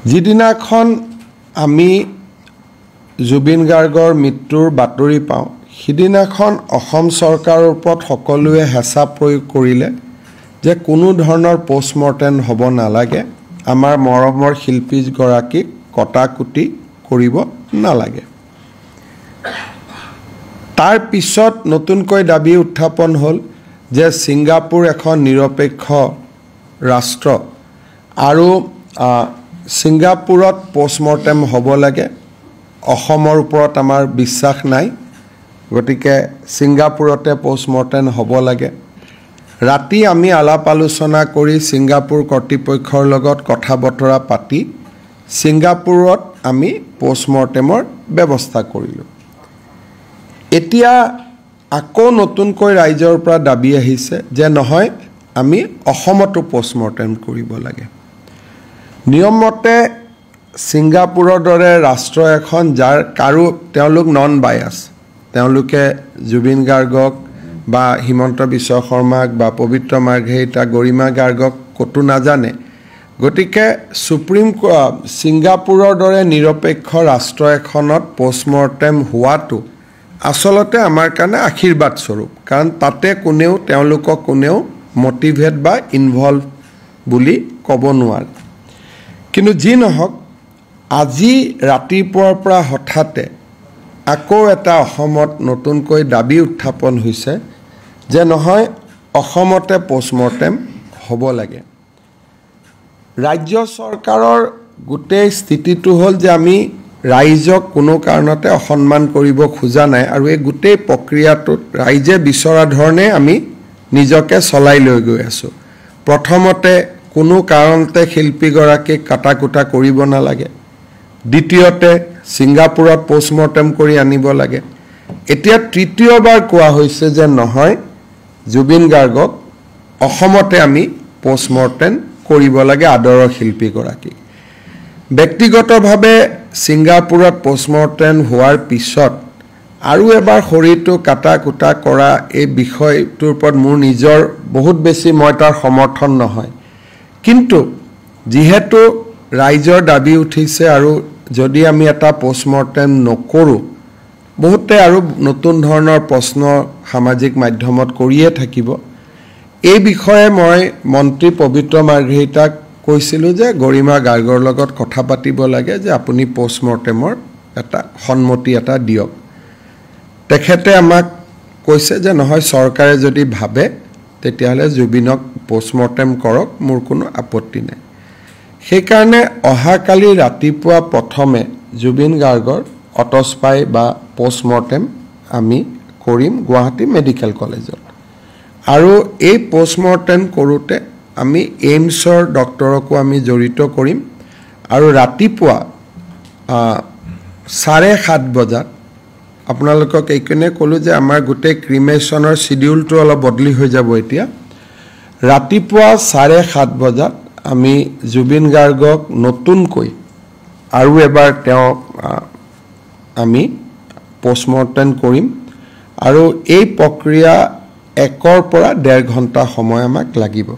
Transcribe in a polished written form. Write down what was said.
যিদিনাখন আমি জুবিন গাৰ্গৰ মৃত্যুৰ বাতৰি পাওঁ সিদিনাখন অসম চৰকাৰৰ ওপৰত সকলোৱে হেঁচা প্ৰয়োগ কৰিলে যে কোনো ধৰণৰ পোষ্টমৰ্টেম হ'ব নালাগে আমাৰ মৰমৰ শিল্পীগৰাকীক কটাকুটি কৰিব নালাগে তাৰ পিছত নতুনকৈ দাবী উত্থাপন হ'ল যে ছিংগাপুৰ এখন নিৰপেক্ষ ৰাষ্ট্ৰ আৰু ছিংগাপুৰত পোষ্টমৰ্টেম হ'ব লাগে অসমৰ ওপৰত আমাৰ বিশ্বাস নাই গতিকে ছিংগাপুৰতে পোষ্টমৰ্টেম হ'ব লাগে ৰাতি আমি আলাপ আলোচনা কৰি ছিংগাপুৰ কৰ্তৃপক্ষৰ লগত কথা বতৰা পাতি ছিংগাপুৰত আমি পোষ্টমৰ্টেমৰ ব্যৱস্থা কৰিলোঁ এতিয়া আকৌ নতুনকৈ ৰাইজৰ পৰা দাবী আহিছে যে নহয় আমি অসমতো পোষ্টমৰ্টেম কৰিব লাগে নিয়মমতে ছিংগাপুৰৰ দৰে ৰাষ্ট্ৰ এখন যাৰ কাৰো তেওঁলোক নন বায়াস তেওঁলোকে জুবিন গাৰ্গক বা হিমন্ত বিশ্ব শৰ্মাক বা পবিত্ৰ মাৰ্ঘেৰিটা গৰিমা গাৰ্গক কতো নাজানে গতিকে ছিংগাপুৰৰ দৰে নিৰপেক্ষ ৰাষ্ট্ৰ এখনত পোষ্টমৰ্টেম হোৱাটো আসলতে আমাৰ কাৰণে আশীৰ্বাদ স্বৰূপ কাৰণ তাতে কোনেও তেওঁলোকক কোনেও মোটিভেট বা ইনভলভ বুলি ক'ব নোৱাৰে কিন্তু যি নহওক আজি ৰাতিপুৱাৰ পৰা হঠাতে আকৌ এটা অসমত নতুনকৈ দাবী উত্থাপন হৈছে যে নহয় অসমতে পোষ্টমৰ্টেম হ'ব লাগে ৰাজ্য চৰকাৰৰ গোটেই স্থিতিটো হ'ল যে আমি ৰাইজক কোনো কাৰণতে অসন্মান কৰিব খোজা নাই আৰু এই গোটেই প্ৰক্ৰিয়াটোত ৰাইজে বিচৰা ধৰণে আমি নিজকে চলাই লৈ গৈ আছোঁ প্ৰথমতে কোনো কাৰণতে শিল্পীগৰাকীক কাটাকুটা কৰিব নালাগে দ্বিতীয়তে ছিংগাপুৰত পোষ্টমৰ্টেম কৰি আনিব লাগে এতিয়া তৃতীয়বাৰ কোৱা হৈছে যে নহয় জুবিন গাৰ্গক অসমতে আমি পোষ্টমৰ্টেম কৰিব লাগে আদৰৰ শিল্পীগৰাকীক ব্যক্তিগতভাৱে ছিংগাপুৰত পোষ্টমৰ্টেম হোৱাৰ পিছত আৰু এবাৰ শৰীৰটো কাটাকুটা কৰা এই বিষয়টোৰ ওপৰত মোৰ নিজৰ বহুত বেছি মই তাৰ সমৰ্থন নহয় কিন্তু যেহেতু ৰাইজৰ দাবী উঠিছে আৰু যদি আমি এটা পোষ্টমৰ্টেম নকৰোঁ বহুতে আৰু নতুন ধৰণৰ প্ৰশ্ন সামাজিক মাধ্যমত কৰিয়ে থাকিব এই বিষয়ে মই মন্ত্ৰী পবিত্ৰ মাৰ্ঘেৰিটাক কৈছিলোঁ যে গৰিমা গাৰ্গৰ লগত কথা পাতিব লাগে যে আপুনি পোষ্টমৰ্টেমৰ এটা সন্মতি এটা দিয়ক তেখেতে আমাক কৈছে যে নহয় চৰকাৰে যদি ভাবে তেতিয়াহ'লে জুবিনক পোষ্টমৰ্টেম কৰক মোৰ কোনো আপত্তি নাই সেইকাৰণে অহাকালি ৰাতিপুৱা প্ৰথমে জুবিন গাৰ্গৰ অটস্পাই বা পোষ্টমৰ্টেম আমি কৰিম গুৱাহাটী মেডিকেল কলেজত আৰু এই পোষ্টমৰ্টেম কৰোঁতে আমি এইমছৰ ডক্টৰকো আমি জড়িত কৰিম আৰু ৰাতিপুৱা 7:30 বজাত আপোনালোকক এইকাৰণে ক'লোঁ যে আমাৰ গোটেই ক্ৰিমেশ্যনৰ শিডিউলটো অলপ বদলি হৈ যাব এতিয়া ৰাতিপুৱা 7:30 বজাত আমি জুবিন গাৰ্গক নতুনকৈ আৰু এবাৰ তেওঁ আমি পোষ্টমৰ্টেম কৰিম আৰু এই প্ৰক্ৰিয়া 1 পৰা 1.5 ঘণ্টা সময় আমাক লাগিব